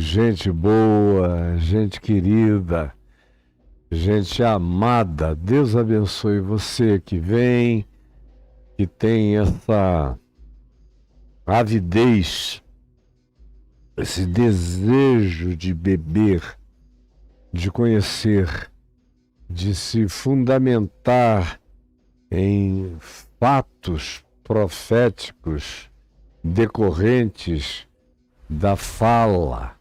Gente boa, gente querida, gente amada, Deus abençoe você que vem, que tem essa avidez, esse desejo de beber, de conhecer, de se fundamentar em fatos proféticos decorrentes da fala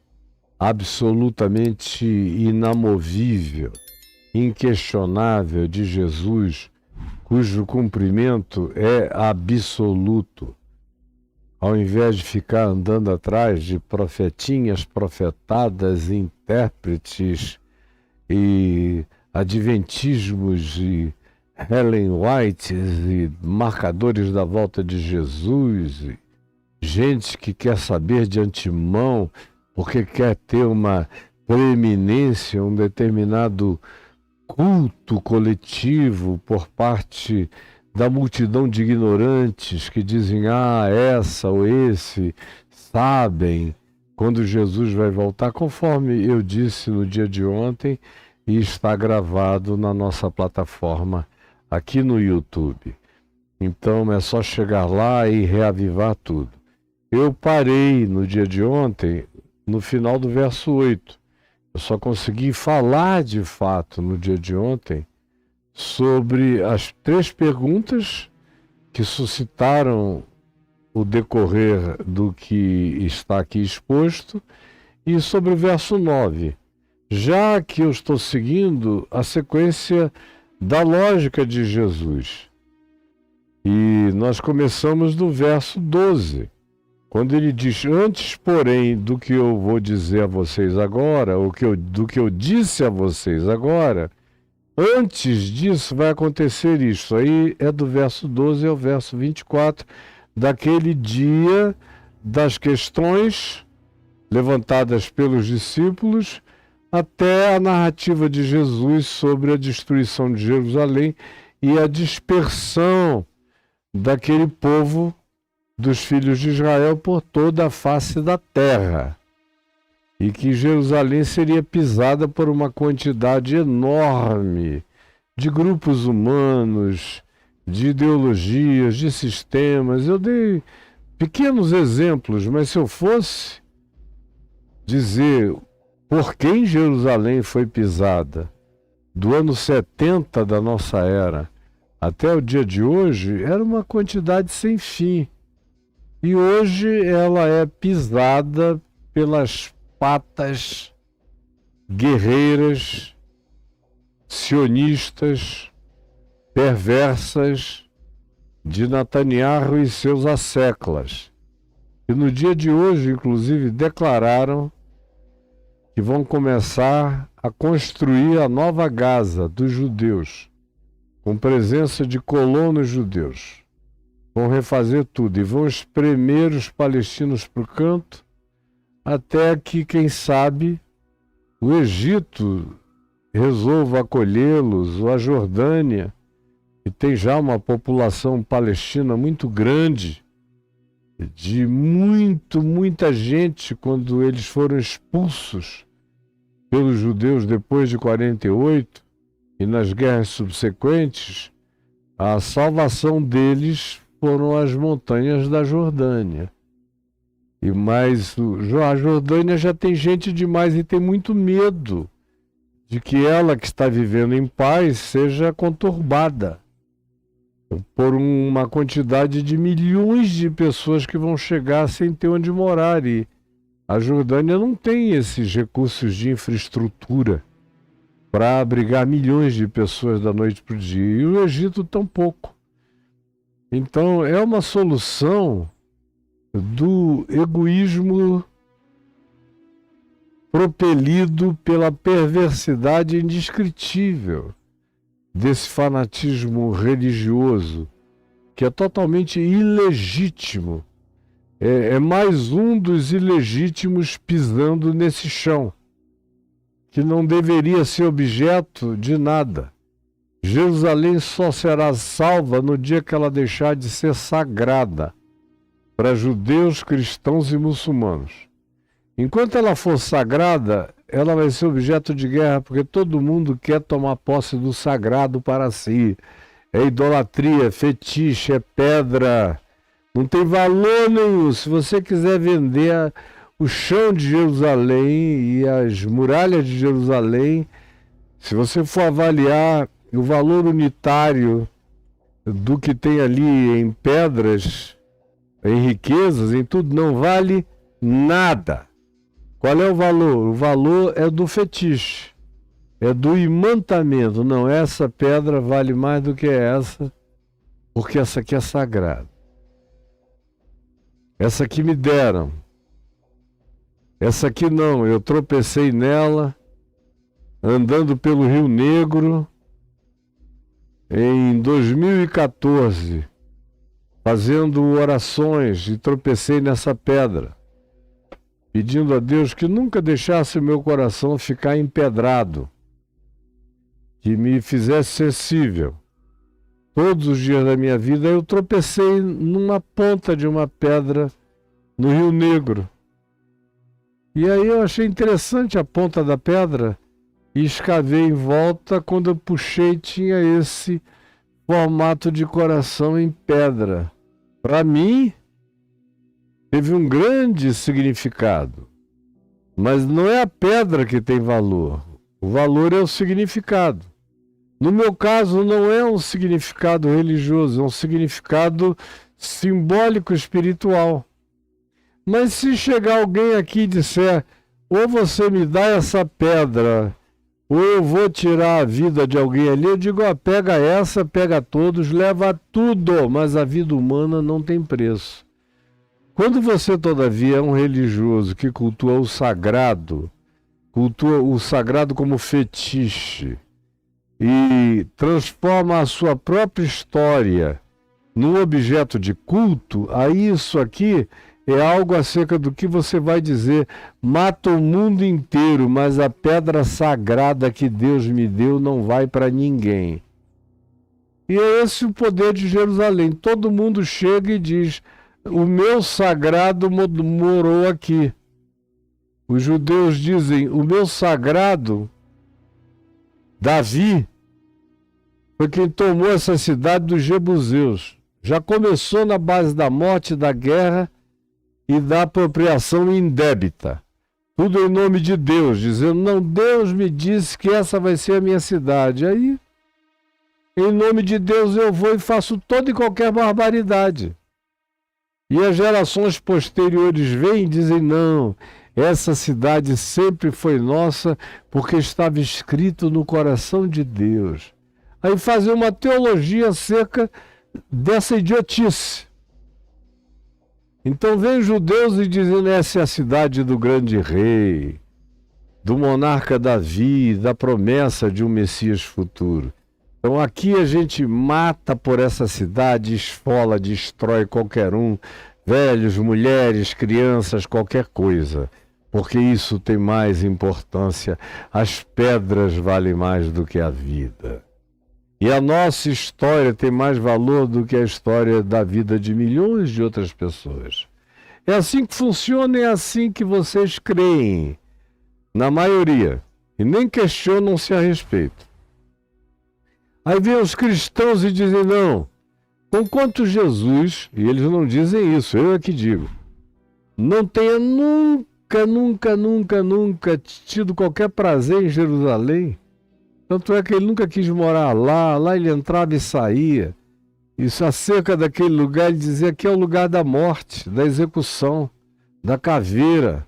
absolutamente inamovível, inquestionável de Jesus, cujo cumprimento é absoluto. Ao invés de ficar andando atrás de profetinhas, profetadas, intérpretes e adventismos e Ellen Whites e marcadores da volta de Jesus, e gente que quer saber de antemão porque quer ter uma preeminência, um determinado culto coletivo por parte da multidão de ignorantes que dizem, essa ou esse sabem quando Jesus vai voltar, conforme eu disse no dia de ontem e está gravado na nossa plataforma aqui no YouTube. Então é só chegar lá e reavivar tudo. Eu parei no dia de ontem, no final do verso 8. Eu só consegui falar de fato no dia de ontem sobre as 3 perguntas que suscitaram o decorrer do que está aqui exposto e sobre o verso 9. Já que eu estou seguindo a sequência da lógica de Jesus. E nós começamos do verso 12. Quando ele diz, antes, porém, do que eu vou dizer a vocês agora, do que eu disse a vocês agora, antes disso vai acontecer isso. Aí é do verso 12 ao verso 24, daquele dia das questões levantadas pelos discípulos, até a narrativa de Jesus sobre a destruição de Jerusalém e a dispersão daquele povo dos filhos de Israel por toda a face da terra, e que Jerusalém seria pisada por uma quantidade enorme de grupos humanos, de ideologias, de sistemas. Eu dei pequenos exemplos, mas se eu fosse dizer por quem Jerusalém foi pisada do ano 70 da nossa era até o dia de hoje, era uma quantidade sem fim. E hoje ela é pisada pelas patas guerreiras, sionistas, perversas de Netanyahu e seus asseclas. E no dia de hoje, inclusive, declararam que vão começar a construir a nova Gaza dos judeus, com presença de colonos judeus. Vão refazer tudo e vão espremer os palestinos para o canto, até que, quem sabe, o Egito resolva acolhê-los, ou a Jordânia, que tem já uma população palestina muito grande, de muita gente, quando eles foram expulsos pelos judeus depois de 48 e nas guerras subsequentes, a salvação deles foram as montanhas da Jordânia. Mas a Jordânia já tem gente demais e tem muito medo de que ela, que está vivendo em paz, seja conturbada por uma quantidade de milhões de pessoas que vão chegar sem ter onde morar. E a Jordânia não tem esses recursos de infraestrutura para abrigar milhões de pessoas da noite para o dia. E o Egito tampouco. Então é uma solução do egoísmo propelido pela perversidade indescritível desse fanatismo religioso, que é totalmente ilegítimo. É mais um dos ilegítimos pisando nesse chão, que não deveria ser objeto de nada. Jerusalém só será salva no dia que ela deixar de ser sagrada para judeus, cristãos e muçulmanos. Enquanto ela for sagrada, ela vai ser objeto de guerra, porque todo mundo quer tomar posse do sagrado para si. É idolatria, é fetiche, é pedra. Não tem valor nenhum. Se você quiser vender o chão de Jerusalém e as muralhas de Jerusalém, se você for avaliar o valor unitário do que tem ali em pedras, em riquezas, em tudo, não vale nada. Qual é o valor? O valor é do fetiche, é do imantamento. Não, essa pedra vale mais do que essa, porque essa aqui é sagrada. Essa aqui me deram. Essa aqui não, eu tropecei nela, andando pelo Rio Negro, em 2014, fazendo orações, e tropecei nessa pedra, pedindo a Deus que nunca deixasse o meu coração ficar empedrado, que me fizesse sensível. Todos os dias da minha vida eu tropecei numa ponta de uma pedra no Rio Negro. E aí eu achei interessante a ponta da pedra e escavei em volta. Quando eu puxei, tinha esse formato de coração em pedra. Para mim, teve um grande significado. Mas não é a pedra que tem valor. O valor é o significado. No meu caso, não é um significado religioso, é um significado simbólico espiritual. Mas se chegar alguém aqui e disser, ou você me dá essa pedra, ou eu vou tirar a vida de alguém ali, eu digo, pega essa, pega todos, leva tudo, mas a vida humana não tem preço. Quando você, todavia, é um religioso que cultua o sagrado como fetiche, e transforma a sua própria história num objeto de culto, aí isso aqui é algo acerca do que você vai dizer, mata o mundo inteiro, mas a pedra sagrada que Deus me deu não vai para ninguém. E é esse o poder de Jerusalém. Todo mundo chega e diz, o meu sagrado morou aqui. Os judeus dizem, o meu sagrado, Davi, foi quem tomou essa cidade dos jebuseus. Já começou na base da morte, da guerra e da apropriação indébita. Tudo em nome de Deus, dizendo, não, Deus me disse que essa vai ser a minha cidade. Aí, em nome de Deus, eu vou e faço toda e qualquer barbaridade. E as gerações posteriores vêm e dizem, não, essa cidade sempre foi nossa, porque estava escrito no coração de Deus. Aí fazem uma teologia acerca dessa idiotice. Então vem judeus e dizem, essa é a cidade do grande rei, do monarca Davi, da promessa de um Messias futuro. Então aqui a gente mata por essa cidade, esfola, destrói qualquer um, velhos, mulheres, crianças, qualquer coisa. Porque isso tem mais importância. As pedras valem mais do que a vida. E a nossa história tem mais valor do que a história da vida de milhões de outras pessoas. É assim que funciona, é assim que vocês creem, na maioria, e nem questionam-se a respeito. Aí vem os cristãos e dizem, não, conquanto Jesus, e eles não dizem isso, eu é que digo, não tenha nunca tido qualquer prazer em Jerusalém. Tanto é que ele nunca quis morar lá, lá ele entrava e saía. Isso acerca daquele lugar, ele dizia que é o lugar da morte, da execução, da caveira,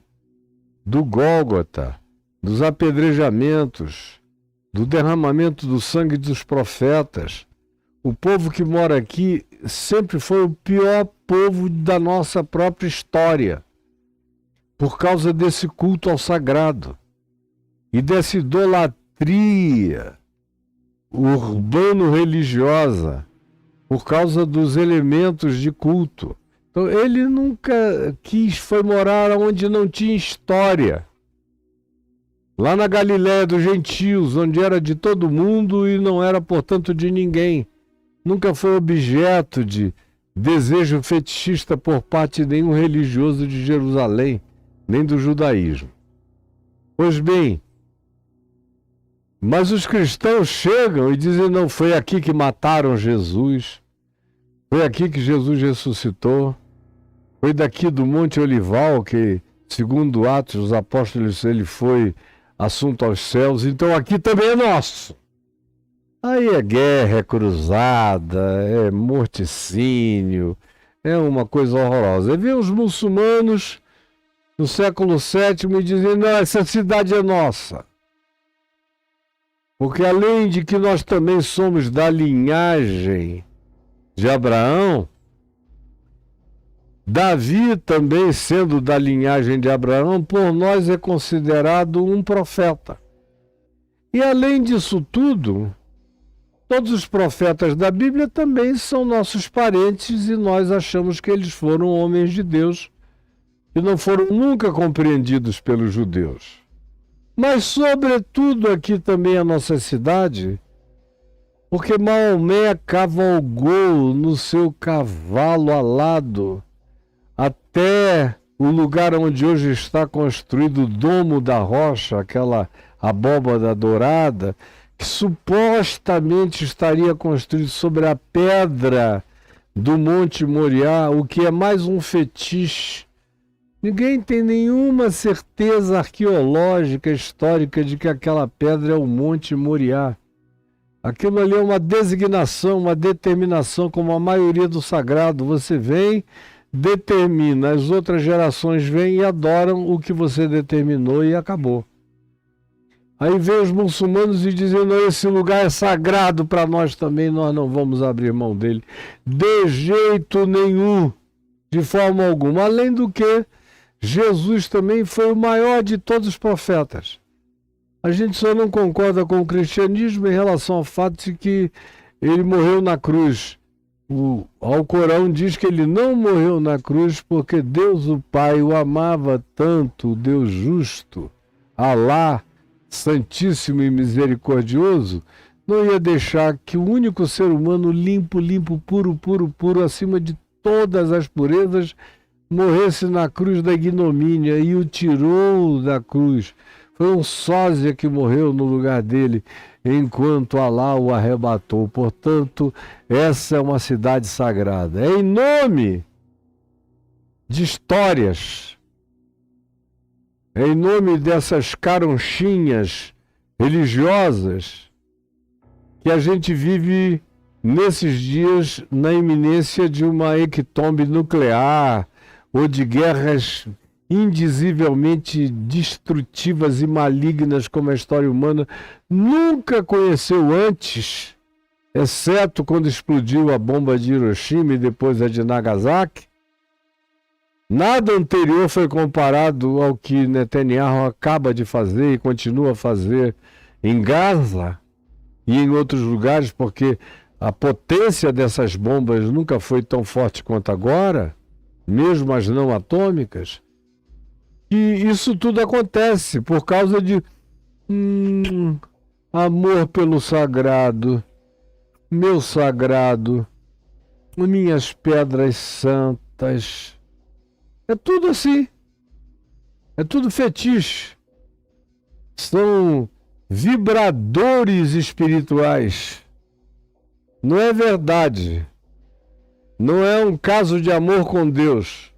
do Gólgota, dos apedrejamentos, do derramamento do sangue dos profetas. O povo que mora aqui sempre foi o pior povo da nossa própria história, por causa desse culto ao sagrado e dessa idolatria urbano-religiosa, por causa dos elementos de culto. Então ele nunca foi morar onde não tinha história. Lá na Galiléia dos gentios, onde era de todo mundo e não era, portanto, de ninguém. Nunca foi objeto de desejo fetichista por parte de nenhum religioso de Jerusalém. nem do judaísmo. Pois bem, mas os cristãos chegam e dizem, não, foi aqui que mataram Jesus, foi aqui que Jesus ressuscitou, foi daqui do Monte Olival que, segundo Atos dos Apóstolos, ele foi assunto aos céus, então aqui também é nosso. Aí é guerra, é cruzada, é morticínio, é uma coisa horrorosa. Aí vem os muçulmanos no século VII e dizem, não, essa cidade é nossa. Porque além de que nós também somos da linhagem de Abraão, Davi também sendo da linhagem de Abraão, por nós é considerado um profeta. E além disso tudo, todos os profetas da Bíblia também são nossos parentes e nós achamos que eles foram homens de Deus que não foram nunca compreendidos pelos judeus. Mas sobretudo aqui também a nossa cidade, porque Maomé cavalgou no seu cavalo alado até o lugar onde hoje está construído o Domo da Rocha, aquela abóbada dourada, que supostamente estaria construído sobre a pedra do Monte Moriá, o que é mais um fetiche. Ninguém tem nenhuma certeza arqueológica, histórica, de que aquela pedra é o Monte Moriá. Aquilo ali é uma designação, uma determinação, como a maioria do sagrado. Você vem, determina, as outras gerações vêm e adoram o que você determinou e acabou. Aí vem os muçulmanos e dizem, não, esse lugar é sagrado para nós também, nós não vamos abrir mão dele. De jeito nenhum, de forma alguma. Além do que, Jesus também foi o maior de todos os profetas. A gente só não concorda com o cristianismo em relação ao fato de que ele morreu na cruz. O Alcorão diz que ele não morreu na cruz porque Deus o Pai o amava tanto, Deus justo, Alá, Santíssimo e Misericordioso, não ia deixar que o único ser humano limpo, puro, acima de todas as purezas, morresse na cruz da ignomínia e o tirou da cruz. Foi um sósia que morreu no lugar dele, enquanto Alá o arrebatou. Portanto, essa é uma cidade sagrada. É em nome de histórias, é em nome dessas caronchinhas religiosas que a gente vive nesses dias na iminência de uma hecatombe nuclear ou de guerras indizivelmente destrutivas e malignas como a história humana nunca conheceu antes, exceto quando explodiu a bomba de Hiroshima e depois a de Nagasaki. Nada anterior foi comparado ao que Netanyahu acaba de fazer e continua a fazer em Gaza e em outros lugares, porque a potência dessas bombas nunca foi tão forte quanto agora, mesmo as não atômicas. E isso tudo acontece por causa de amor pelo sagrado, meu sagrado, minhas pedras santas. É tudo assim. É tudo fetiche. São vibradores espirituais. Não é verdade. Não é um caso de amor com Deus.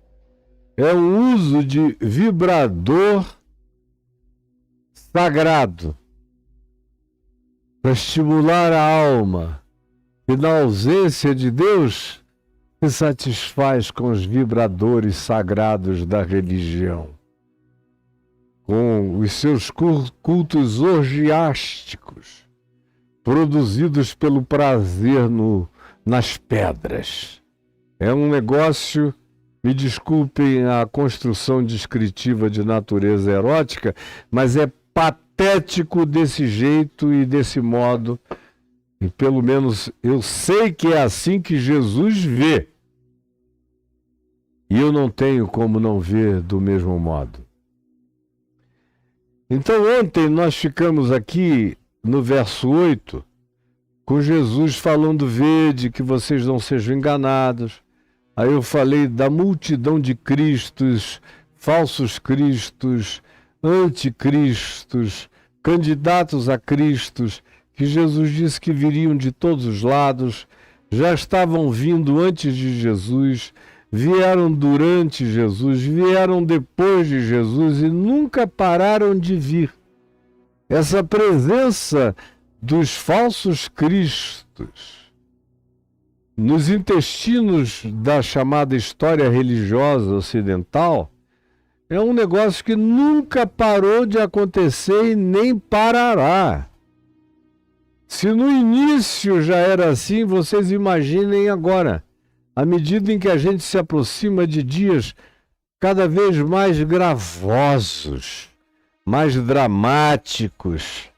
É um uso de vibrador sagrado para estimular a alma, e na ausência de Deus se satisfaz com os vibradores sagrados da religião, com os seus cultos orgiásticos, produzidos pelo prazer nas pedras. É um negócio, me desculpem a construção descritiva de natureza erótica, mas é patético desse jeito e desse modo, e pelo menos eu sei que é assim que Jesus vê. E eu não tenho como não ver do mesmo modo. Então ontem nós ficamos aqui no verso 8, com Jesus falando, vede que vocês não sejam enganados. Aí eu falei da multidão de Cristos, falsos cristos, anticristos, candidatos a cristos, que Jesus disse que viriam de todos os lados, já estavam vindo antes de Jesus, vieram durante Jesus, vieram depois de Jesus e nunca pararam de vir. Essa presença dos falsos cristos nos intestinos da chamada história religiosa ocidental é um negócio que nunca parou de acontecer e nem parará. Se no início já era assim, vocês imaginem agora, à medida em que a gente se aproxima de dias cada vez mais gravosos, mais dramáticos,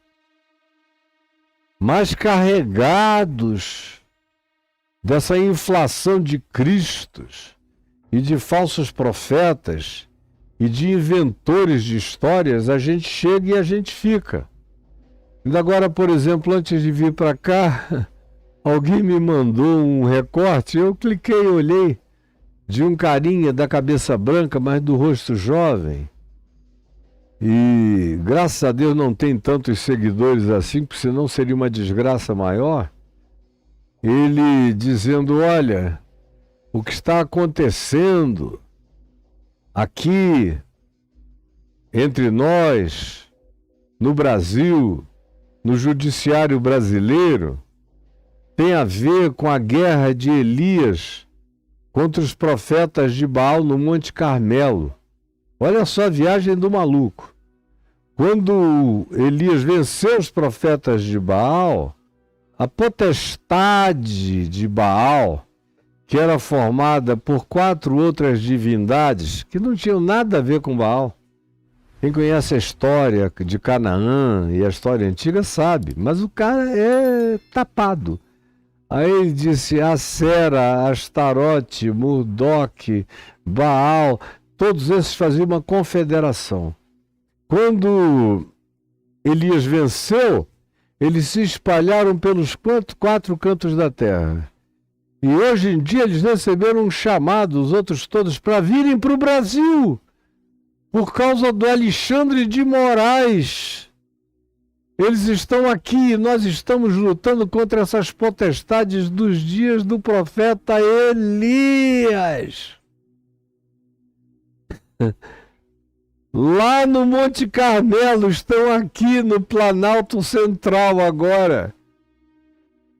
mais carregados dessa inflação de cristos e de falsos profetas e de inventores de histórias, a gente chega e a gente fica. Ainda agora, por exemplo, antes de vir para cá, alguém me mandou um recorte, eu cliquei e olhei, de um carinha da cabeça branca, mas do rosto jovem. E graças a Deus não tem tantos seguidores assim, porque senão seria uma desgraça maior. Ele dizendo, olha, o que está acontecendo aqui entre nós, no Brasil, no judiciário brasileiro, tem a ver com a guerra de Elias contra os profetas de Baal no Monte Carmelo. Olha só a viagem do maluco. Quando Elias venceu os profetas de Baal, a potestade de Baal, que era formada por 4 outras divindades que não tinham nada a ver com Baal. Quem conhece a história de Canaã e a história antiga sabe, mas o cara é tapado. Aí ele disse Acera, Astarote, Murdoque, Baal, todos esses faziam uma confederação. Quando Elias venceu, eles se espalharam pelos 4 cantos da terra. E hoje em dia eles receberam um chamado, os outros todos, para virem para o Brasil, por causa do Alexandre de Moraes. Eles estão aqui e nós estamos lutando contra essas potestades dos dias do profeta Elias. Lá no Monte Carmelo, estão aqui no Planalto Central agora,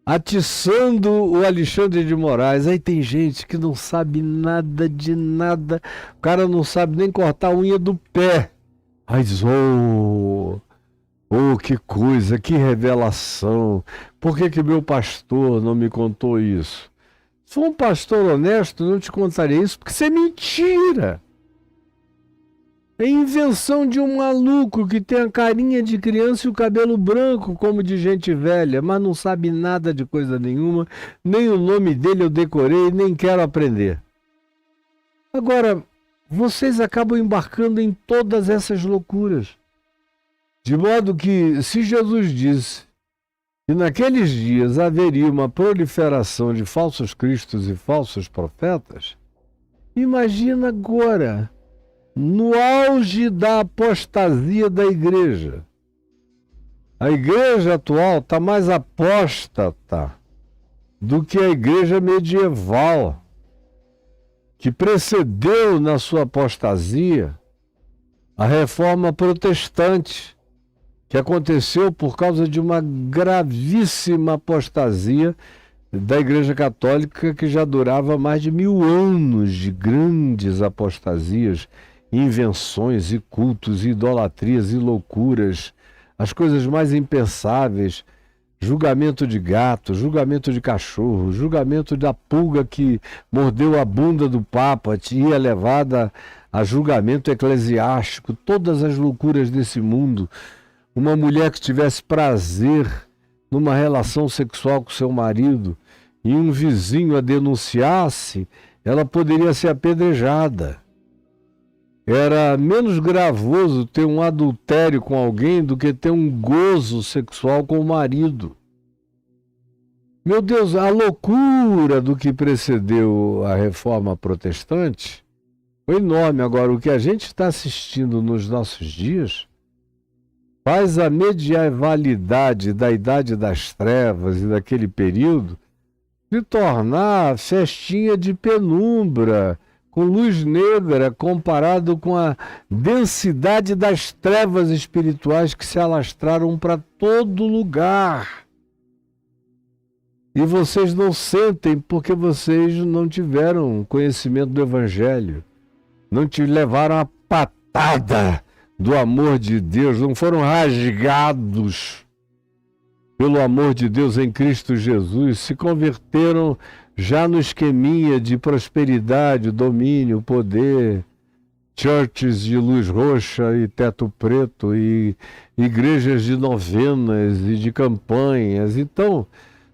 atiçando o Alexandre de Moraes. Aí tem gente que não sabe nada de nada, o cara não sabe nem cortar a unha do pé. Mas, que coisa, que revelação. Por que meu pastor não me contou isso? Se for um pastor honesto, não te contaria isso, porque isso é mentira. É invenção de um maluco que tem a carinha de criança e o cabelo branco como de gente velha, mas não sabe nada de coisa nenhuma, nem o nome dele eu decorei, nem quero aprender. Agora, vocês acabam embarcando em todas essas loucuras. De modo que, se Jesus disse que naqueles dias haveria uma proliferação de falsos cristos e falsos profetas, imagina agora, no auge da apostasia da igreja. A igreja atual está mais apóstata do que a igreja medieval, que precedeu na sua apostasia a reforma protestante, que aconteceu por causa de uma gravíssima apostasia da Igreja Católica, que já durava mais de 1000 anos de grandes apostasias, invenções e cultos, e idolatrias e loucuras, as coisas mais impensáveis, julgamento de gato, julgamento de cachorro, julgamento da pulga que mordeu a bunda do Papa, ia levada a julgamento eclesiástico, todas as loucuras desse mundo. Uma mulher que tivesse prazer numa relação sexual com seu marido e um vizinho a denunciasse, ela poderia ser apedrejada. Era menos gravoso ter um adultério com alguém do que ter um gozo sexual com o marido. Meu Deus, a loucura do que precedeu a reforma protestante Foi enorme. Agora, o que a gente está assistindo nos nossos dias faz a medievalidade da Idade das Trevas e daquele período se tornar festinha de penumbra, com luz negra, comparado com a densidade das trevas espirituais que se alastraram para todo lugar. E vocês não sentem porque vocês não tiveram conhecimento do Evangelho, não te levaram a patada do amor de Deus, não foram rasgados pelo amor de Deus em Cristo Jesus, se converteram já no esqueminha de prosperidade, domínio, poder, churches de luz roxa e teto preto, e igrejas de novenas e de campanhas. Então,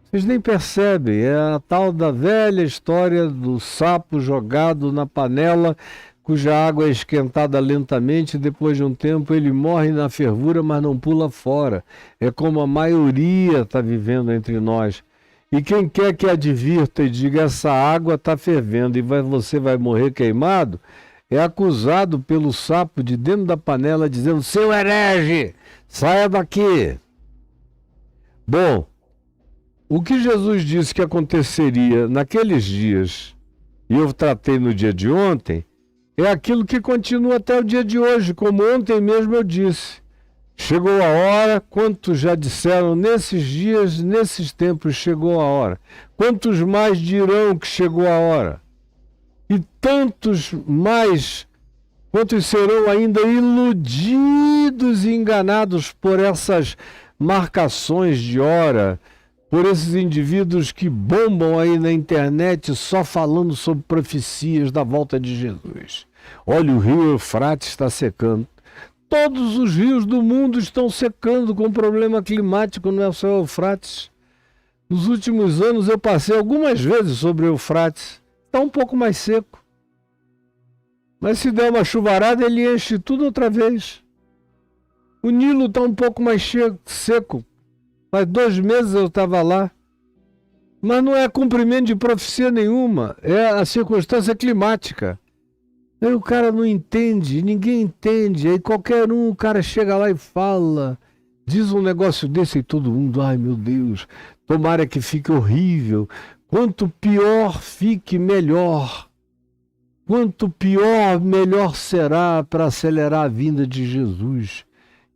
vocês nem percebem, é a tal da velha história do sapo jogado na panela, cuja água é esquentada lentamente, e depois de um tempo ele morre na fervura, mas não pula fora. É como a maioria está vivendo entre nós. E quem quer que advirta e diga essa água está fervendo e você vai morrer queimado, é acusado pelo sapo de dentro da panela dizendo: seu herege, saia daqui. Bom, o que Jesus disse que aconteceria naqueles dias, e eu tratei no dia de ontem, é aquilo que continua até o dia de hoje, como ontem mesmo eu disse. Chegou a hora, quantos já disseram nesses dias, nesses tempos chegou a hora. Quantos mais dirão que chegou a hora? E tantos mais, quantos serão ainda iludidos e enganados por essas marcações de hora, por esses indivíduos que bombam aí na internet só falando sobre profecias da volta de Jesus. Olha, o rio Eufrates está secando. Todos os rios do mundo estão secando com problema climático, não é só o Eufrates. Nos últimos anos eu passei algumas vezes sobre o Eufrates. Está um pouco mais seco. Mas se der uma chuvarada, ele enche tudo outra vez. O Nilo está um pouco mais seco. Faz 2 meses eu estava lá. Mas não é cumprimento de profecia nenhuma. É a circunstância climática. Aí o cara não entende, ninguém entende. Aí qualquer um, o cara chega lá e fala, diz um negócio desse e todo mundo, ai meu Deus, tomara que fique horrível. Quanto pior fique, melhor. Quanto pior, melhor será para acelerar a vinda de Jesus,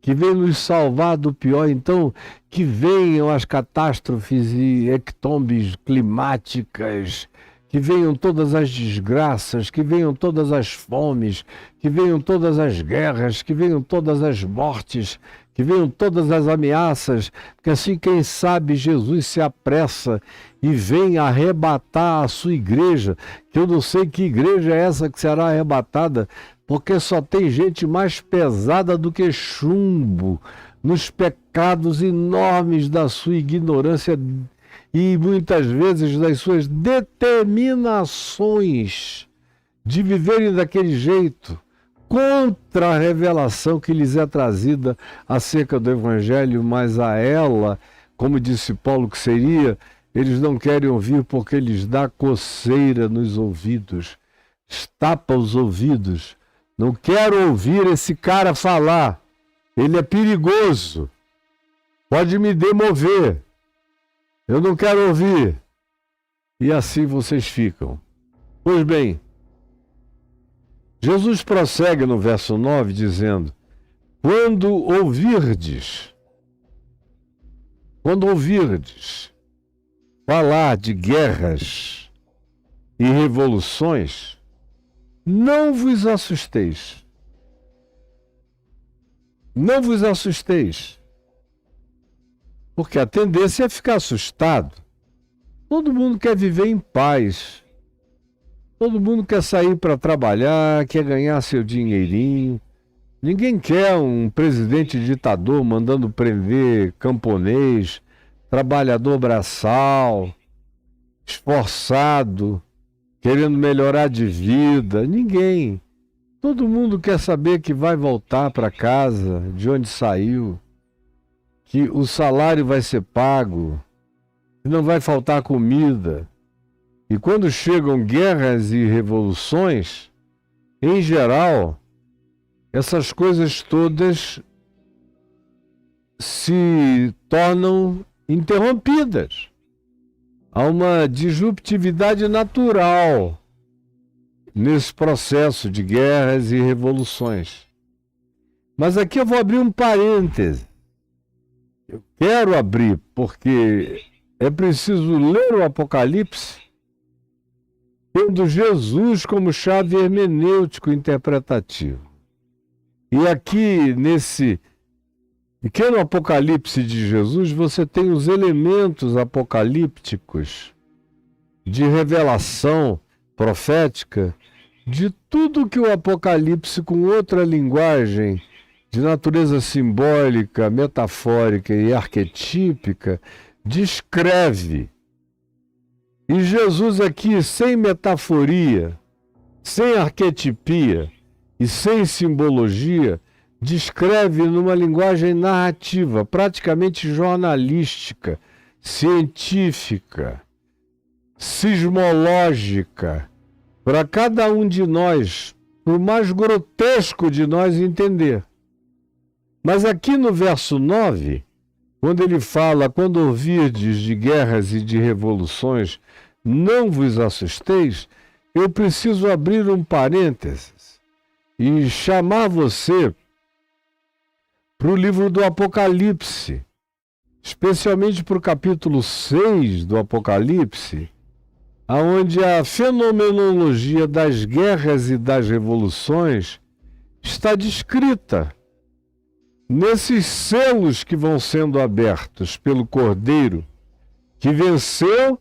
que vem nos salvar do pior. Então, que venham as catástrofes e hectombes climáticas, que venham todas as desgraças, que venham todas as fomes, que venham todas as guerras, que venham todas as mortes, que venham todas as ameaças, porque assim, quem sabe, Jesus se apressa e vem arrebatar a sua igreja, que eu não sei que igreja é essa que será arrebatada, porque só tem gente mais pesada do que chumbo, nos pecados enormes da sua ignorância e muitas vezes das suas determinações de viverem daquele jeito, contra a revelação que lhes é trazida acerca do Evangelho, mas a ela, como disse Paulo que seria, eles não querem ouvir porque lhes dá coceira nos ouvidos, tapa os ouvidos. Não quero ouvir esse cara falar, ele é perigoso, pode me demover. Eu não quero ouvir. E assim vocês ficam. Pois bem, Jesus prossegue no verso 9 dizendo: quando ouvirdes falar de guerras e revoluções, não vos assusteis. Não vos assusteis. Porque a tendência é ficar assustado. Todo mundo quer viver em paz. Todo mundo quer sair para trabalhar, quer ganhar seu dinheirinho. Ninguém quer um presidente ditador mandando prender camponês, trabalhador braçal, esforçado, querendo melhorar de vida. Ninguém. Todo mundo quer saber que vai voltar para casa, de onde saiu, que o salário vai ser pago, que não vai faltar comida. E quando chegam guerras e revoluções, em geral, essas coisas todas se tornam interrompidas. Há uma disruptividade natural nesse processo de guerras e revoluções. Mas aqui eu vou abrir um parêntese. Eu quero abrir porque é preciso ler o Apocalipse tendo Jesus como chave hermenêutico interpretativo. E aqui, nesse pequeno Apocalipse de Jesus, você tem os elementos apocalípticos de revelação profética de tudo que o Apocalipse, com outra linguagem de natureza simbólica, metafórica e arquetípica, descreve. E Jesus aqui, sem metaforia, sem arquetipia e sem simbologia, descreve numa linguagem narrativa, praticamente jornalística, científica, sismológica, para cada um de nós, por mais grotesco de nós entender. Mas aqui no verso 9, quando ele fala, quando ouvirdes de guerras e de revoluções, não vos assusteis, eu preciso abrir um parênteses e chamar você para o livro do Apocalipse, especialmente para o capítulo 6 do Apocalipse, onde a fenomenologia das guerras e das revoluções está descrita nesses selos que vão sendo abertos pelo Cordeiro, que venceu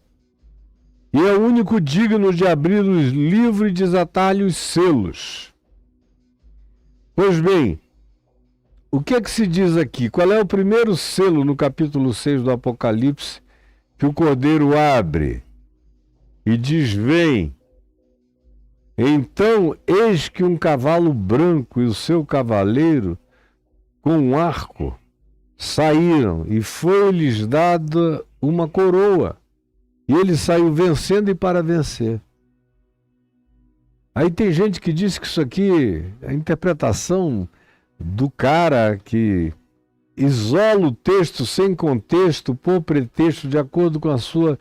e é o único digno de abrir os livros e desatar-lhe os selos. Pois bem, o que é que se diz aqui? Qual é o primeiro selo no capítulo 6 do Apocalipse que o Cordeiro abre e diz: vem. Então, eis que um cavalo branco e o seu cavaleiro com um arco saíram, e foi-lhes dada uma coroa, e ele saiu vencendo e para vencer. Aí tem gente que diz que isso aqui é a interpretação do cara que isola o texto sem contexto, por pretexto, de acordo com a sua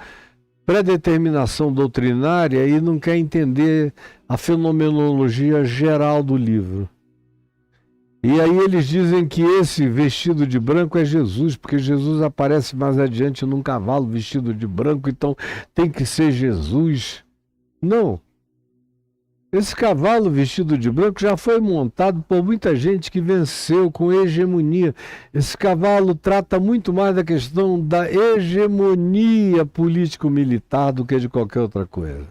predeterminação doutrinária, e não quer entender a fenomenologia geral do livro. E aí eles dizem que esse vestido de branco é Jesus, porque Jesus aparece mais adiante num cavalo vestido de branco, então tem que ser Jesus. Não. Esse cavalo vestido de branco já foi montado por muita gente que venceu com hegemonia. Esse cavalo trata muito mais da questão da hegemonia político-militar do que de qualquer outra coisa.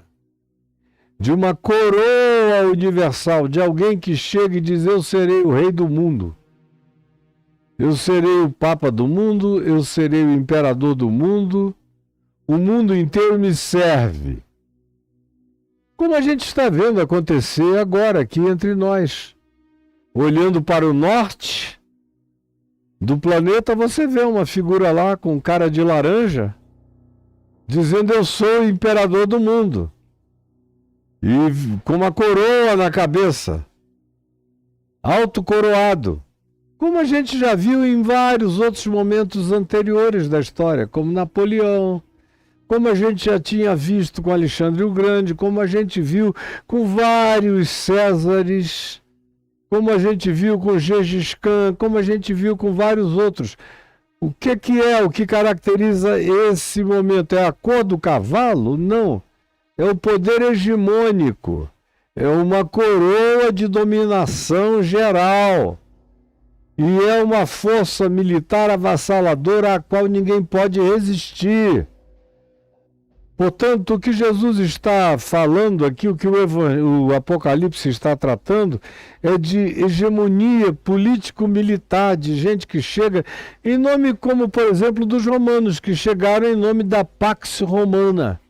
De uma coroa universal, de alguém que chega e diz: eu serei o rei do mundo. Eu serei o papa do mundo, eu serei o imperador do mundo, o mundo inteiro me serve. Como a gente está vendo acontecer agora aqui entre nós. Olhando para o norte do planeta, você vê uma figura lá com cara de laranja, dizendo: eu sou o imperador do mundo. E com uma coroa na cabeça, autocoroado, como a gente já viu em vários outros momentos anteriores da história, como Napoleão, como a gente já tinha visto com Alexandre o Grande, como a gente viu com vários Césares, como a gente viu com Gengis Khan, como a gente viu com vários outros. O que é o que caracteriza esse momento? É a cor do cavalo? Não. É o poder hegemônico. É uma coroa de dominação geral. E é uma força militar avassaladora à qual ninguém pode resistir. Portanto, o que Jesus está falando aqui, o que o Apocalipse está tratando, é de hegemonia político-militar, de gente que chega em nome, como por exemplo dos romanos, que chegaram em nome da Pax Romana.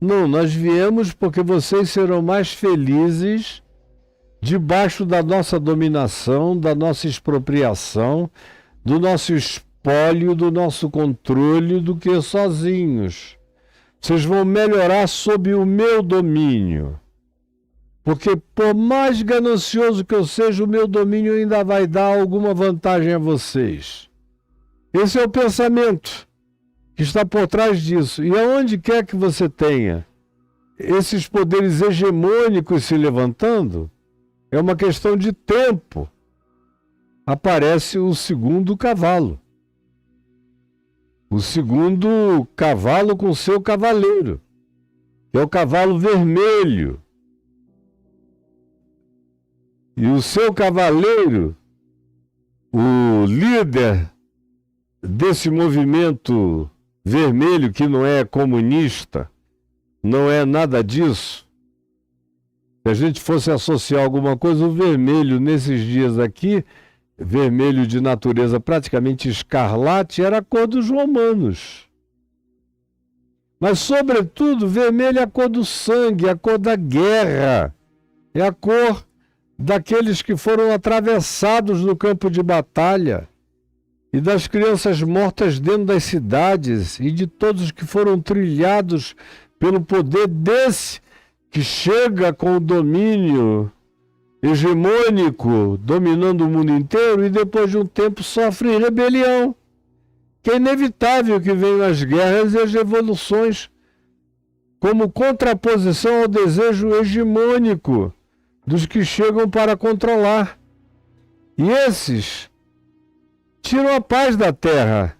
Não, nós viemos porque vocês serão mais felizes debaixo da nossa dominação, da nossa expropriação, do nosso espólio, do nosso controle, do que sozinhos. Vocês vão melhorar sob o meu domínio. Porque por mais ganancioso que eu seja, o meu domínio ainda vai dar alguma vantagem a vocês. Esse é o pensamento que está por trás disso. E aonde quer que você tenha esses poderes hegemônicos se levantando, é uma questão de tempo. Aparece o segundo cavalo. O segundo cavalo com seu cavaleiro, que é o cavalo vermelho. E o seu cavaleiro, o líder desse movimento vermelho, que não é comunista, não é nada disso. Se a gente fosse associar alguma coisa, o vermelho nesses dias aqui, vermelho de natureza praticamente escarlate, era a cor dos romanos. Mas, sobretudo, vermelho é a cor do sangue, a cor da guerra, é a cor daqueles que foram atravessados no campo de batalha, e das crianças mortas dentro das cidades, e de todos que foram trilhados pelo poder desse que chega com o domínio hegemônico, dominando o mundo inteiro, e depois de um tempo sofre rebelião, que é inevitável que venham as guerras e as revoluções como contraposição ao desejo hegemônico dos que chegam para controlar. E esses tiram a paz da terra.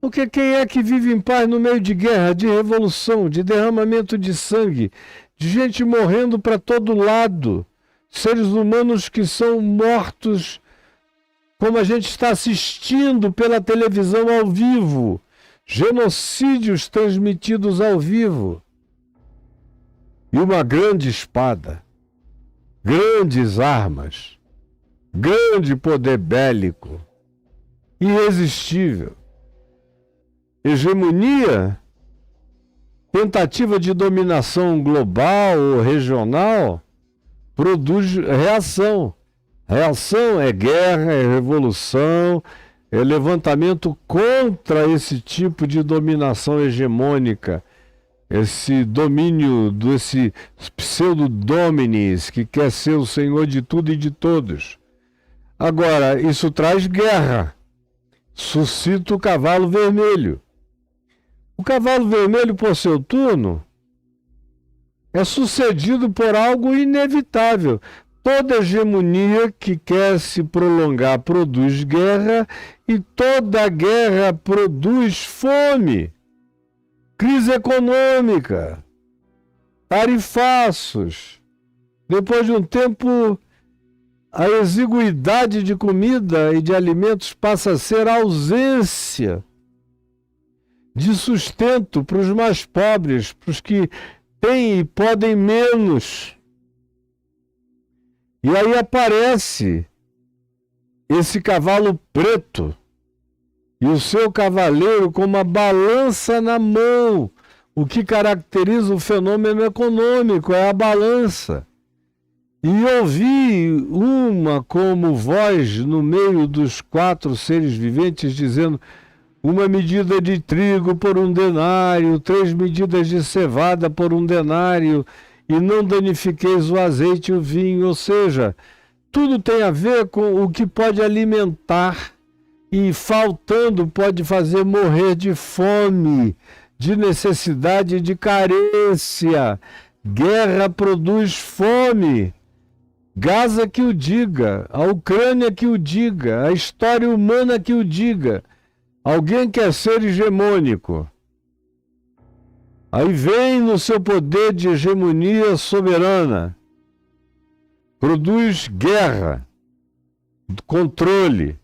Porque quem é que vive em paz no meio de guerra, de revolução, de derramamento de sangue, de gente morrendo para todo lado, seres humanos que são mortos, como a gente está assistindo pela televisão ao vivo, genocídios transmitidos ao vivo, e uma grande espada, grandes armas, grande poder bélico, irresistível, hegemonia, tentativa de dominação global ou regional, produz reação. Reação é guerra, é revolução, é levantamento contra esse tipo de dominação hegemônica, esse domínio desse pseudo-dominis que quer ser o senhor de tudo e de todos. Agora, isso traz guerra, suscita o cavalo vermelho. O cavalo vermelho, por seu turno, é sucedido por algo inevitável. Toda hegemonia que quer se prolongar produz guerra, e toda guerra produz fome, crise econômica, tarifaços. Depois de um tempo, a exiguidade de comida e de alimentos passa a ser a ausência de sustento para os mais pobres, para os que têm e podem menos. E aí aparece esse cavalo preto e o seu cavaleiro com uma balança na mão. O que caracteriza o fenômeno econômico é a balança. E ouvi uma como voz no meio dos 4 seres viventes dizendo: uma medida de trigo por 1 denário, 3 medidas de cevada por 1 denário, e não danifiqueis o azeite e o vinho. Ou seja, tudo tem a ver com o que pode alimentar, e faltando pode fazer morrer de fome, de necessidade, de carência. Guerra produz fome. Gaza que o diga, a Ucrânia que o diga, a história humana que o diga. Alguém quer ser hegemônico. Aí vem no seu poder de hegemonia soberana, produz guerra, controle.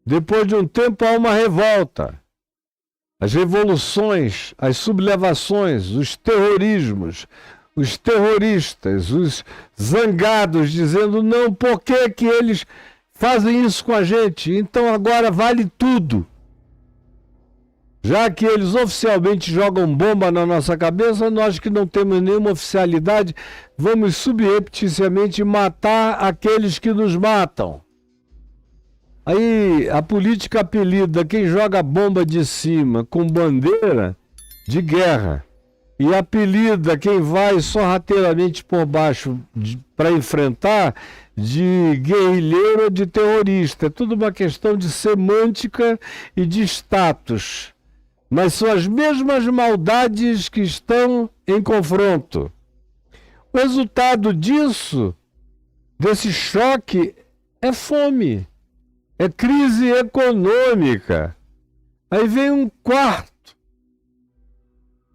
Depois de um tempo há uma revolta. As revoluções, as sublevações, os terrorismos, os terroristas, os zangados dizendo: não, por que que eles fazem isso com a gente? Então agora vale tudo. Já que eles oficialmente jogam bomba na nossa cabeça, nós que não temos nenhuma oficialidade, vamos subrepticiamente matar aqueles que nos matam. Aí a política apelida quem joga bomba de cima com bandeira de guerra e apelida quem vai sorrateiramente por baixo para enfrentar de guerrilheiro ou de terrorista. É tudo uma questão de semântica e de status. Mas são as mesmas maldades que estão em confronto. O resultado disso, desse choque, é fome, é crise econômica. Aí vem um quarto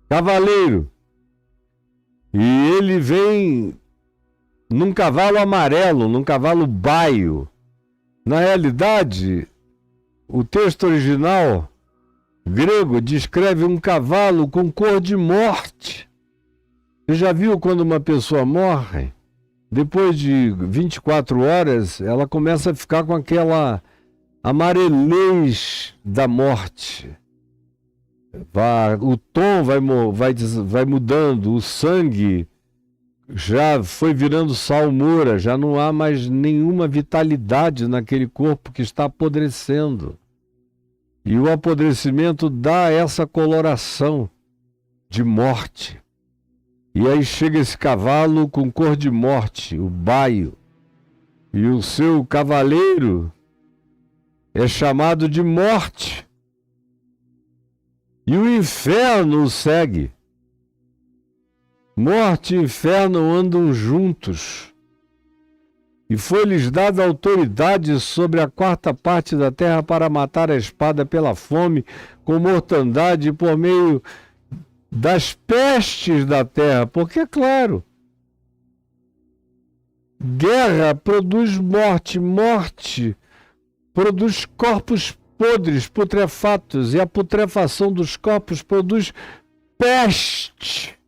cavaleiro, e ele vem num cavalo amarelo, num cavalo baio. Na realidade, o texto original grego descreve um cavalo com cor de morte. Você já viu quando uma pessoa morre? Depois de 24 horas, ela começa a ficar com aquela amarelez da morte. O tom vai mudando, o sangue já foi virando salmoura, já não há mais nenhuma vitalidade naquele corpo que está apodrecendo. E o apodrecimento dá essa coloração de morte. E aí chega esse cavalo com cor de morte, o baio. E o seu cavaleiro é chamado de morte. E o inferno o segue. Morte e inferno andam juntos. E foi-lhes dada autoridade sobre a quarta parte da terra para matar a espada pela fome, com mortandade, por meio das pestes da terra. Porque, é claro, guerra produz morte, morte produz corpos podres, putrefatos, e a putrefação dos corpos produz peste.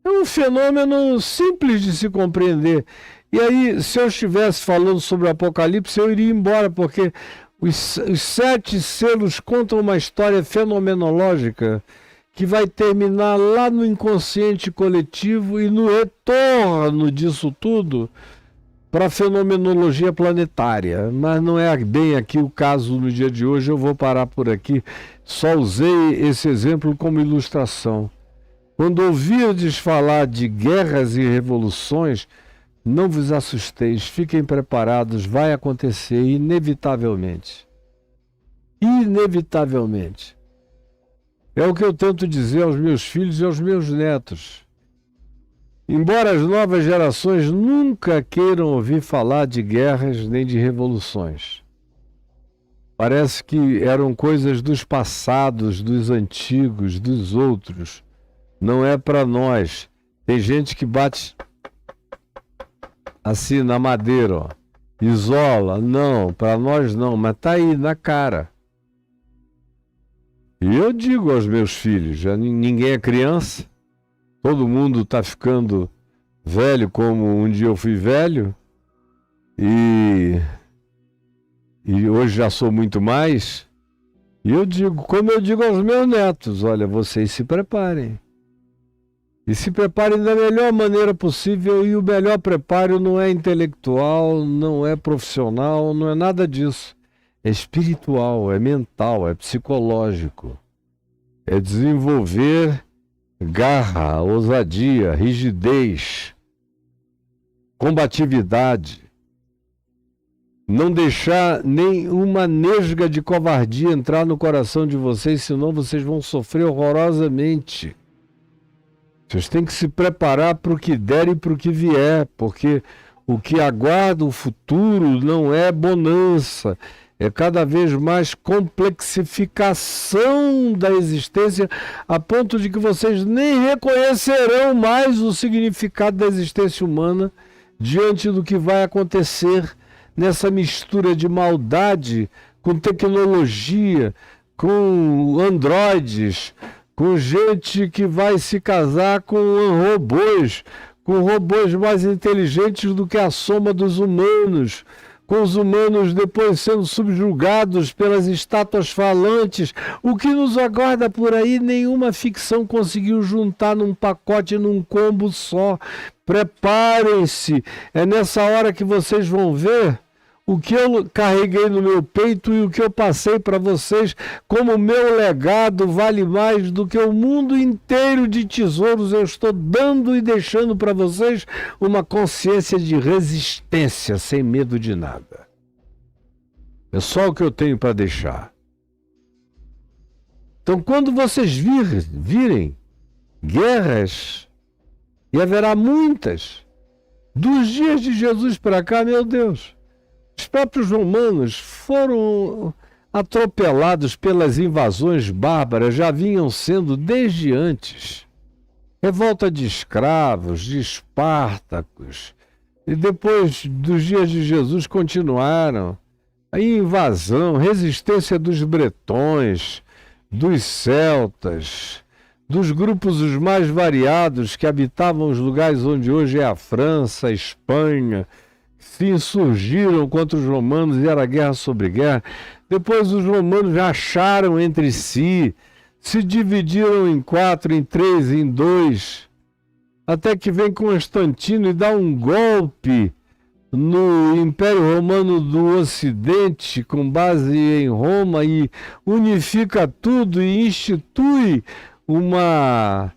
É um fenômeno simples de se compreender. E aí, se eu estivesse falando sobre o Apocalipse, eu iria embora, porque os 7 selos contam uma história fenomenológica que vai terminar lá no inconsciente coletivo e no retorno disso tudo para a fenomenologia planetária. Mas não é bem aqui o caso no dia de hoje, eu vou parar por aqui. Só usei esse exemplo como ilustração. Quando ouvirdes falar de guerras e revoluções, não vos assusteis, fiquem preparados, vai acontecer inevitavelmente. Inevitavelmente. É o que eu tento dizer aos meus filhos e aos meus netos. Embora as novas gerações nunca queiram ouvir falar de guerras nem de revoluções. Parece que eram coisas dos passados, dos antigos, dos outros. Não é para nós. Tem gente que bate assim na madeira, ó. Isola. Não, para nós não, mas tá aí na cara. E eu digo aos meus filhos, já ninguém é criança. Todo mundo está ficando velho como um dia eu fui velho. E hoje já sou muito mais. E eu digo, como eu digo aos meus netos, olha, vocês se preparem. E se preparem da melhor maneira possível, e o melhor preparo não é intelectual, não é profissional, não é nada disso. É espiritual, é mental, é psicológico. É desenvolver garra, ousadia, rigidez, combatividade. Não deixar nenhuma nesga de covardia entrar no coração de vocês, senão vocês vão sofrer horrorosamente. Vocês têm que se preparar para o que der e para o que vier, porque o que aguarda o futuro não é bonança, é cada vez mais complexificação da existência, a ponto de que vocês nem reconhecerão mais o significado da existência humana diante do que vai acontecer nessa mistura de maldade com tecnologia, com androides, com gente que vai se casar com robôs mais inteligentes do que a soma dos humanos, com os humanos depois sendo subjugados pelas estátuas falantes. O que nos aguarda por aí, nenhuma ficção conseguiu juntar num pacote, num combo só. Preparem-se, é nessa hora que vocês vão ver o que eu carreguei no meu peito e o que eu passei para vocês como meu legado vale mais do que o mundo inteiro de tesouros. Eu estou dando e deixando para vocês uma consciência de resistência, sem medo de nada. É só o que eu tenho para deixar. Então, quando vocês virem guerras, e haverá muitas, dos dias de Jesus para cá, meu Deus, os próprios romanos foram atropelados pelas invasões bárbaras, já vinham sendo desde antes. Revolta de escravos, de Espartacos, e depois dos dias de Jesus continuaram. A invasão, resistência dos bretões, dos celtas, dos grupos os mais variados que habitavam os lugares onde hoje é a França, a Espanha, se insurgiram contra os romanos e era guerra sobre guerra. Depois os romanos racharam entre si, se dividiram em 4, em 3, em 2, até que vem Constantino e dá um golpe no Império Romano do Ocidente, com base em Roma, e unifica tudo e institui uma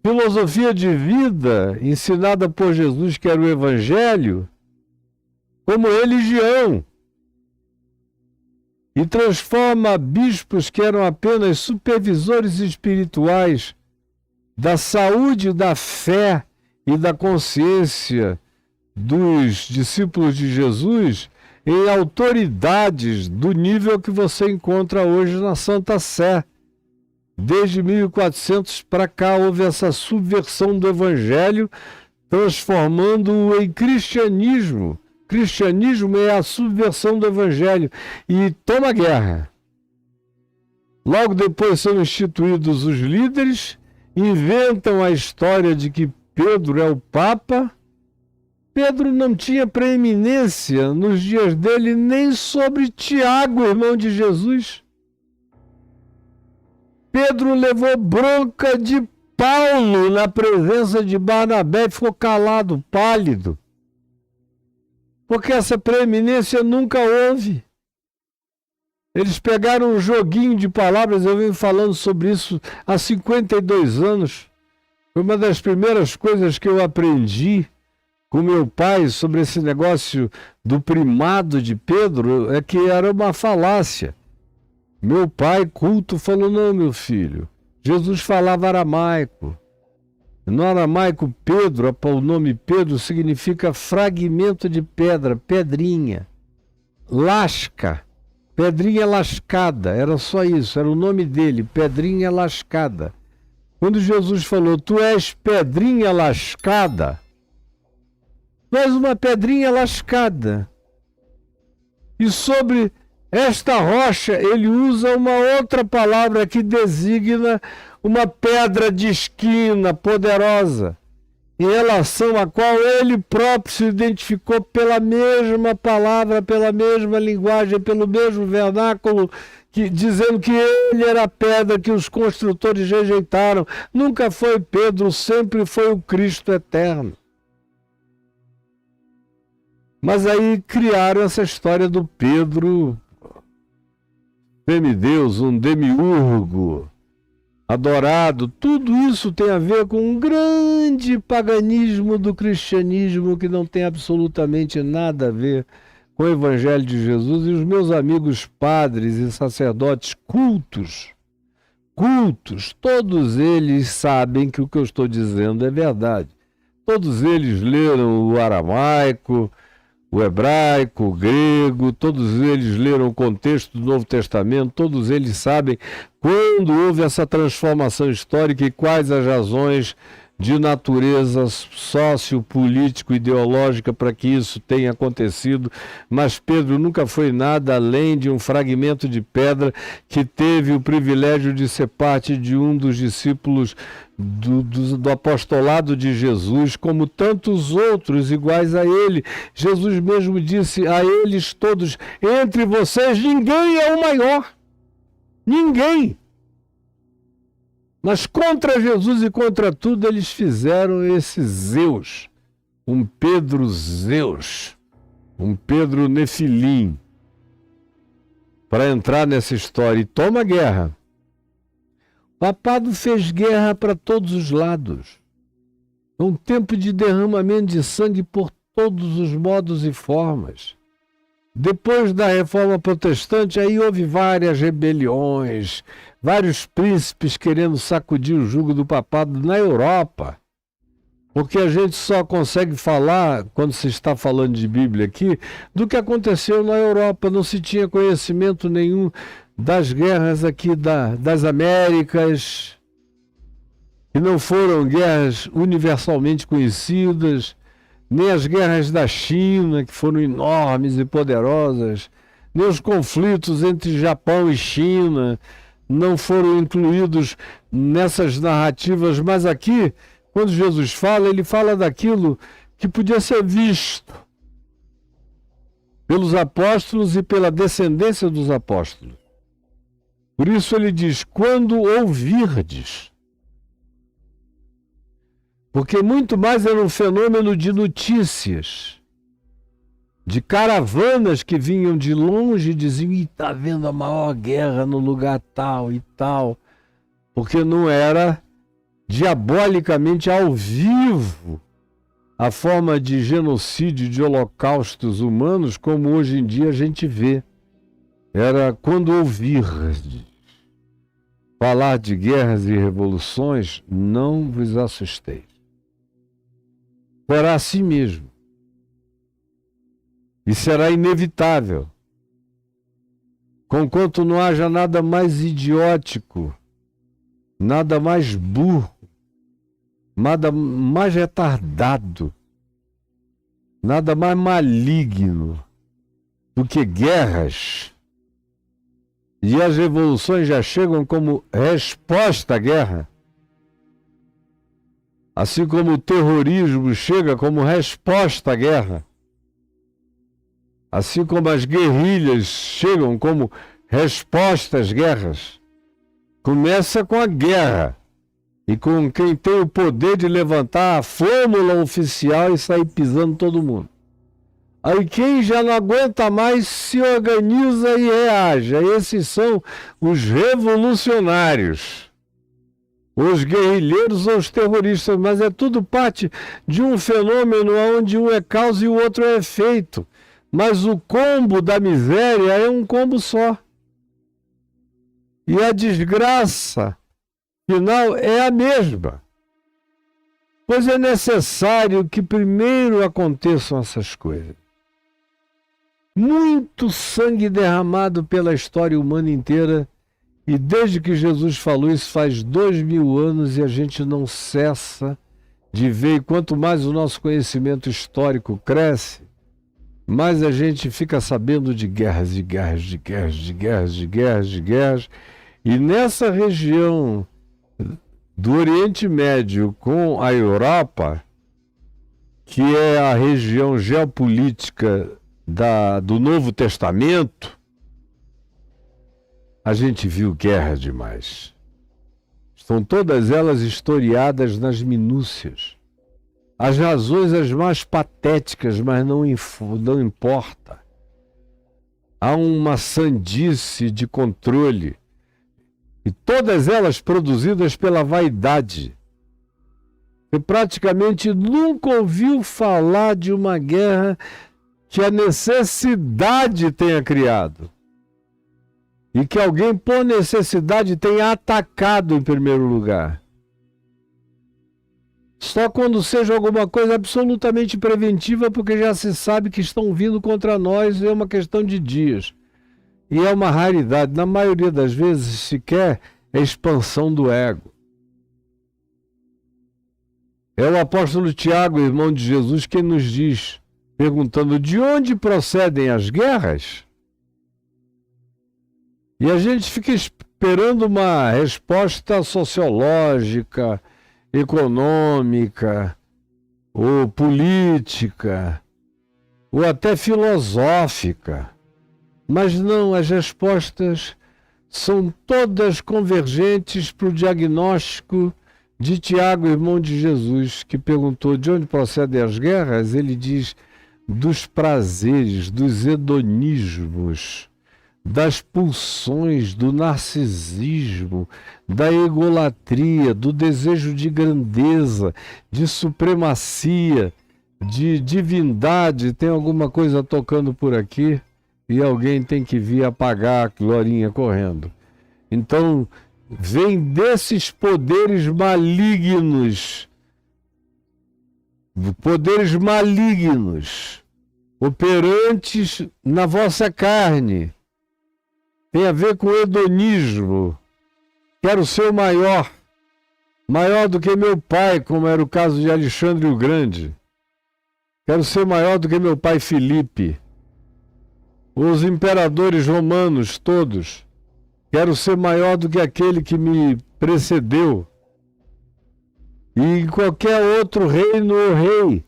filosofia de vida ensinada por Jesus, que era o Evangelho, como religião, e transforma bispos que eram apenas supervisores espirituais da saúde, da fé e da consciência dos discípulos de Jesus em autoridades do nível que você encontra hoje na Santa Sé. Desde 1400 para cá houve essa subversão do Evangelho, transformando-o em cristianismo. Cristianismo é a subversão do Evangelho e toma guerra. Logo depois são instituídos os líderes, inventam a história de que Pedro é o Papa. Pedro não tinha preeminência nos dias dele nem sobre Tiago, irmão de Jesus. Pedro levou bronca de Paulo na presença de Barnabé e ficou calado, pálido. Porque essa preeminência nunca houve. Eles pegaram um joguinho de palavras, eu venho falando sobre isso há 52 anos. Foi uma das primeiras coisas que eu aprendi com meu pai sobre esse negócio do primado de Pedro, é que era uma falácia. Meu pai, culto, falou: não, meu filho, Jesus falava aramaico. No aramaico, Pedro, o nome Pedro significa fragmento de pedra, pedrinha. Lasca, pedrinha lascada, era só isso, era o nome dele, pedrinha lascada. Quando Jesus falou: tu és pedrinha lascada, tu és uma pedrinha lascada. E sobre esta rocha, ele usa uma outra palavra que designa uma pedra de esquina poderosa, em relação à qual ele próprio se identificou pela mesma palavra, pela mesma linguagem, pelo mesmo vernáculo, dizendo que ele era a pedra que os construtores rejeitaram. Nunca foi Pedro, sempre foi o Cristo eterno. Mas aí criaram essa história do Pedro semideus, um demiurgo, adorado. Tudo isso tem a ver com um grande paganismo do cristianismo que não tem absolutamente nada a ver com o Evangelho de Jesus. E os meus amigos padres e sacerdotes cultos, todos eles sabem que o que eu estou dizendo é verdade. Todos eles leram o aramaico, o hebraico, o grego, todos eles leram o contexto do Novo Testamento, todos eles sabem quando houve essa transformação histórica e quais as razões de natureza sociopolítico-ideológica para que isso tenha acontecido. Mas Pedro nunca foi nada além de um fragmento de pedra que teve o privilégio de ser parte de um dos discípulos do apostolado de Jesus, como tantos outros iguais a ele. Jesus mesmo disse a eles todos: entre vocês ninguém é o maior. Ninguém. Mas contra Jesus e contra tudo eles fizeram esse Zeus, um Pedro Zeus, um Pedro Nefilim, para entrar nessa história e toma guerra. O papado fez guerra para todos os lados. É um tempo de derramamento de sangue por todos os modos e formas. Depois da Reforma Protestante, aí houve várias rebeliões, vários príncipes querendo sacudir o jugo do papado na Europa. Porque a gente só consegue falar, quando se está falando de Bíblia aqui, do que aconteceu na Europa. Não se tinha conhecimento nenhum das guerras aqui das Américas, que não foram guerras universalmente conhecidas, nem as guerras da China, que foram enormes e poderosas, nem os conflitos entre Japão e China não foram incluídos nessas narrativas, mas aqui, quando Jesus fala, ele fala daquilo que podia ser visto pelos apóstolos e pela descendência dos apóstolos. Por isso ele diz, quando ouvirdes. Porque muito mais era um fenômeno de notícias, de caravanas que vinham de longe e diziam, está havendo a maior guerra no lugar tal e tal, porque não era diabolicamente ao vivo a forma de genocídio, de holocaustos humanos, como hoje em dia a gente vê. Era quando ouvirdes falar de guerras e revoluções, não vos assusteis. Será assim mesmo. E será inevitável. Conquanto não haja nada mais idiótico, nada mais burro, nada mais retardado, nada mais maligno do que guerras. E as revoluções já chegam como resposta à guerra. Assim como o terrorismo chega como resposta à guerra. Assim como as guerrilhas chegam como resposta às guerras. Começa com a guerra. E com quem tem o poder de levantar a flâmula oficial e sair pisando todo mundo. Aí quem já não aguenta mais se organiza e reage. Esses são os revolucionários. Os guerrilheiros ou os terroristas, mas é tudo parte de um fenômeno onde um é causa e o outro é efeito. Mas o combo da miséria é um combo só. E a desgraça final é a mesma. Pois é necessário que primeiro aconteçam essas coisas. Muito sangue derramado pela história humana inteira. E desde que Jesus falou isso faz 2000 anos e a gente não cessa de ver. E quanto mais o nosso conhecimento histórico cresce, mais a gente fica sabendo de guerras, de guerras, de guerras, de guerras, de guerras, de guerras. E nessa região do Oriente Médio com a Europa, que é a região geopolítica do Novo Testamento, a gente viu guerra demais. Estão todas elas historiadas nas minúcias. As razões as mais patéticas, mas não importa. Há uma sandice de controle. E todas elas produzidas pela vaidade. Você praticamente nunca ouviu falar de uma guerra que a necessidade tenha criado. E que alguém, por necessidade, tenha atacado em primeiro lugar. Só quando seja alguma coisa absolutamente preventiva, porque já se sabe que estão vindo contra nós, é uma questão de dias. E é uma raridade. Na maioria das vezes, sequer é expansão do ego. É o apóstolo Tiago, irmão de Jesus, quem nos diz, perguntando de onde procedem as guerras? E a gente fica esperando uma resposta sociológica, econômica, ou política, ou até filosófica. Mas não, as respostas são todas convergentes para o diagnóstico de Tiago, irmão de Jesus, que perguntou de onde procedem as guerras. Ele diz, dos prazeres, dos hedonismos, das pulsões, do narcisismo, da egolatria, do desejo de grandeza, de supremacia, de divindade. Tem alguma coisa tocando por aqui e alguém tem que vir apagar a glorinha correndo. Então, vem desses poderes malignos, operantes na vossa carne. Tem a ver com hedonismo. Quero ser o maior do que meu pai, como era o caso de Alexandre o Grande. Quero ser maior do que meu pai Filipe. Os imperadores romanos todos. Quero ser maior do que aquele que me precedeu. E qualquer outro reino ou rei.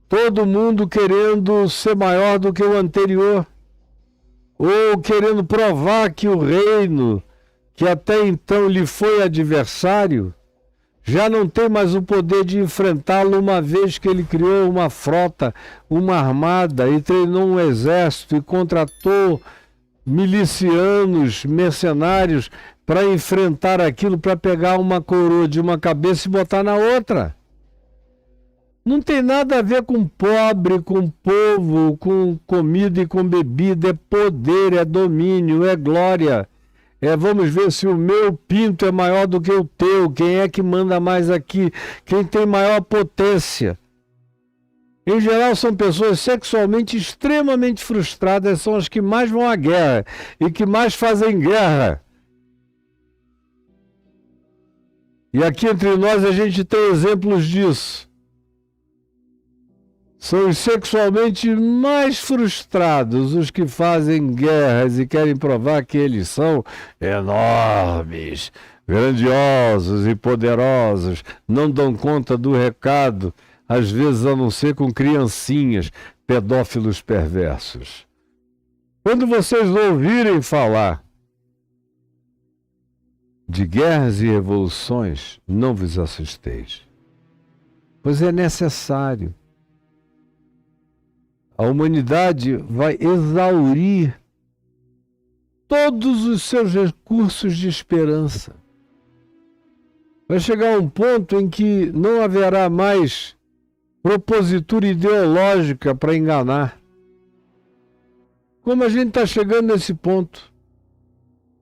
Todo mundo querendo ser maior do que o anterior. Ou querendo provar que o reino, que até então lhe foi adversário, já não tem mais o poder de enfrentá-lo, uma vez que ele criou uma frota, uma armada, e treinou um exército e contratou milicianos, mercenários, para enfrentar aquilo, para pegar uma coroa de uma cabeça e botar na outra. Não tem nada a ver com pobre, com povo, com comida e com bebida. É poder, é domínio, é glória. Vamos ver se o meu pinto é maior do que o teu. Quem é que manda mais aqui? Quem tem maior potência? Em geral, são pessoas sexualmente extremamente frustradas, são as que mais vão à guerra e que mais fazem guerra. E aqui entre nós a gente tem exemplos disso. São os sexualmente mais frustrados os que fazem guerras e querem provar que eles são enormes, grandiosos e poderosos, não dão conta do recado, às vezes a não ser com criancinhas, pedófilos perversos. Quando vocês ouvirem falar de guerras e revoluções, não vos assusteis, pois é necessário. A humanidade vai exaurir todos os seus recursos de esperança. Vai chegar um ponto em que não haverá mais propositura ideológica para enganar. Como a gente está chegando nesse ponto?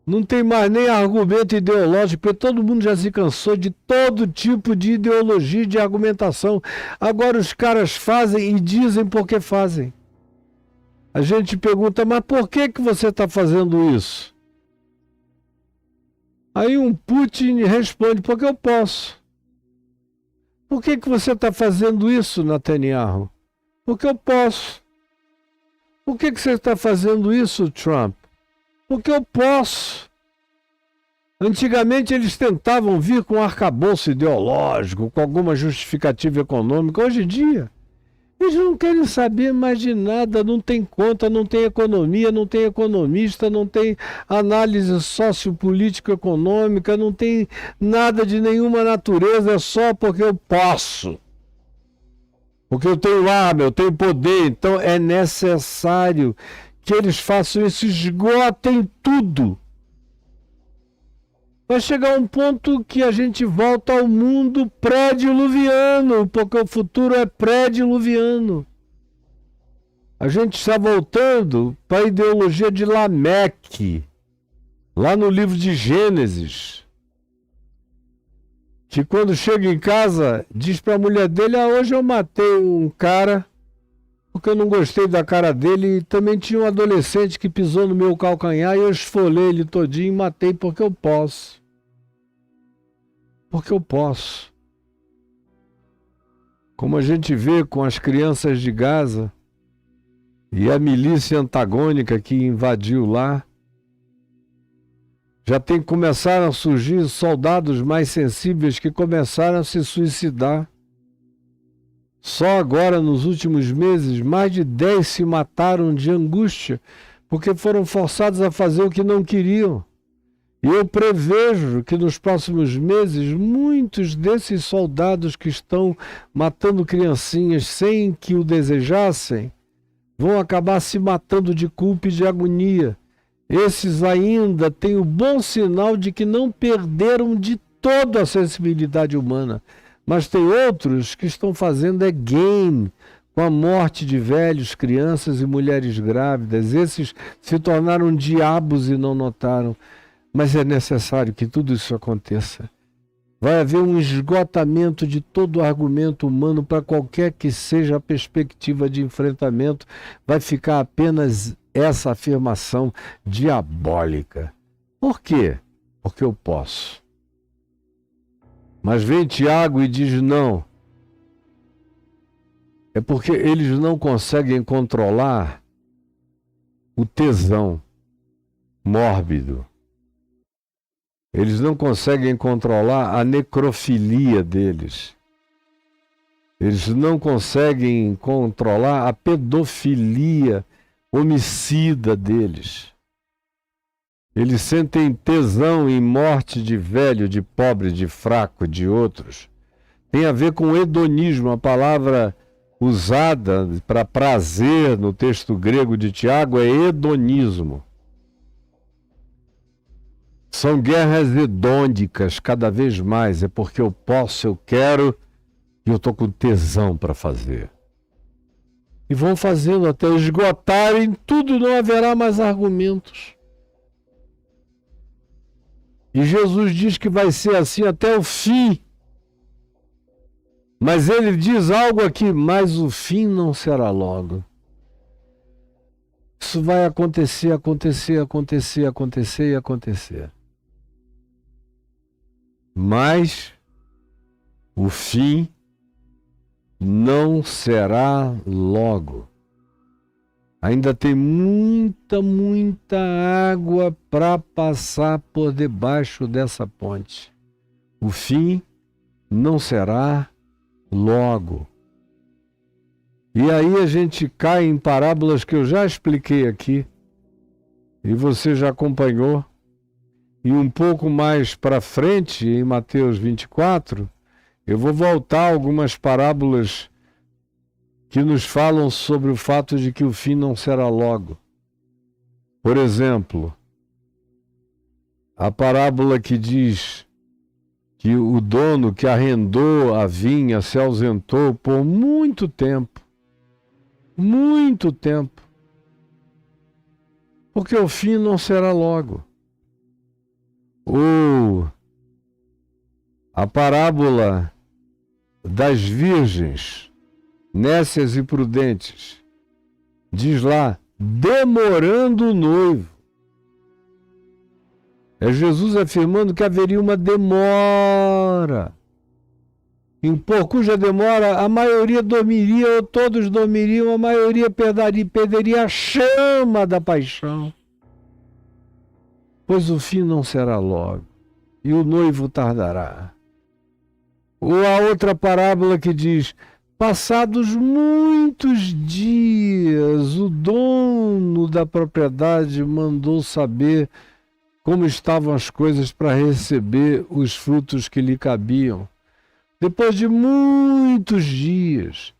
Não tem mais nem argumento ideológico, porque todo mundo já se cansou de todo tipo de ideologia, de argumentação. Agora os caras fazem e dizem porque fazem. A gente pergunta, mas por que você está fazendo isso? Aí um Putin responde, porque eu posso. Por que você está fazendo isso, Netanyahu? Porque eu posso. Por que você está fazendo isso, Trump? Porque eu posso. Antigamente eles tentavam vir com um arcabouço ideológico, com alguma justificativa econômica. Hoje em dia, eles não querem saber mais de nada, não tem conta, não tem economia, não tem economista, não tem análise sociopolítico-econômica, não tem nada de nenhuma natureza, é só porque eu posso. Porque eu tenho arma, eu tenho poder, então é necessário que eles façam isso, esgotem tudo. Vai chegar um ponto que a gente volta ao mundo pré-diluviano, porque o futuro é pré-diluviano. A gente está voltando para a ideologia de Lameque, lá no livro de Gênesis, que quando chega em casa, diz para a mulher dele, hoje eu matei um cara, porque eu não gostei da cara dele, e também tinha um adolescente que pisou no meu calcanhar, e eu esfolei ele todinho e matei porque eu posso. Porque eu posso. Como a gente vê com as crianças de Gaza, e a milícia antagônica que invadiu lá, já começaram a surgir soldados mais sensíveis que começaram a se suicidar. Só agora, nos últimos meses, mais de 10 se mataram de angústia, porque foram forçados a fazer o que não queriam. E eu prevejo que nos próximos meses, muitos desses soldados que estão matando criancinhas sem que o desejassem, vão acabar se matando de culpa e de agonia. Esses ainda têm o bom sinal de que não perderam de todo a sensibilidade humana. Mas tem outros que estão fazendo game com a morte de velhos, crianças e mulheres grávidas. Esses se tornaram diabos e não notaram. Mas é necessário que tudo isso aconteça. Vai haver um esgotamento de todo o argumento humano para qualquer que seja a perspectiva de enfrentamento. Vai ficar apenas essa afirmação diabólica. Por quê? Porque eu posso. Mas vem Tiago e diz não. É porque eles não conseguem controlar o tesão mórbido. Eles não conseguem controlar a necrofilia deles. Eles não conseguem controlar a pedofilia homicida deles. Eles sentem tesão em morte de velho, de pobre, de fraco, de outros. Tem a ver com hedonismo, a palavra usada para prazer no texto grego de Tiago é hedonismo. São guerras hedônicas cada vez mais. É porque eu posso, eu quero e eu estou com tesão para fazer. E vão fazendo até esgotarem tudo, não haverá mais argumentos. E Jesus diz que vai ser assim até o fim. Mas ele diz algo aqui, mas o fim não será logo. Isso vai acontecer, acontecer, acontecer, acontecer e acontecer. Mas o fim não será logo. Ainda tem muita, muita água para passar por debaixo dessa ponte. O fim não será logo. E aí a gente cai em parábolas que eu já expliquei aqui, e você já acompanhou. E um pouco mais para frente, em Mateus 24, eu vou voltar a algumas parábolas que nos falam sobre o fato de que o fim não será logo. Por exemplo, a parábola que diz que o dono que arrendou a vinha se ausentou por muito tempo. Muito tempo. Porque o fim não será logo. Ou a parábola das virgens, nécias e prudentes, diz lá, demorando o noivo. É Jesus afirmando que haveria uma demora, por cuja demora a maioria dormiria, ou todos dormiriam, a maioria perderia a chama da paixão. Pois o fim não será logo, e o noivo tardará. Ou a outra parábola que diz, passados muitos dias, o dono da propriedade mandou saber como estavam as coisas para receber os frutos que lhe cabiam. Depois de muitos dias,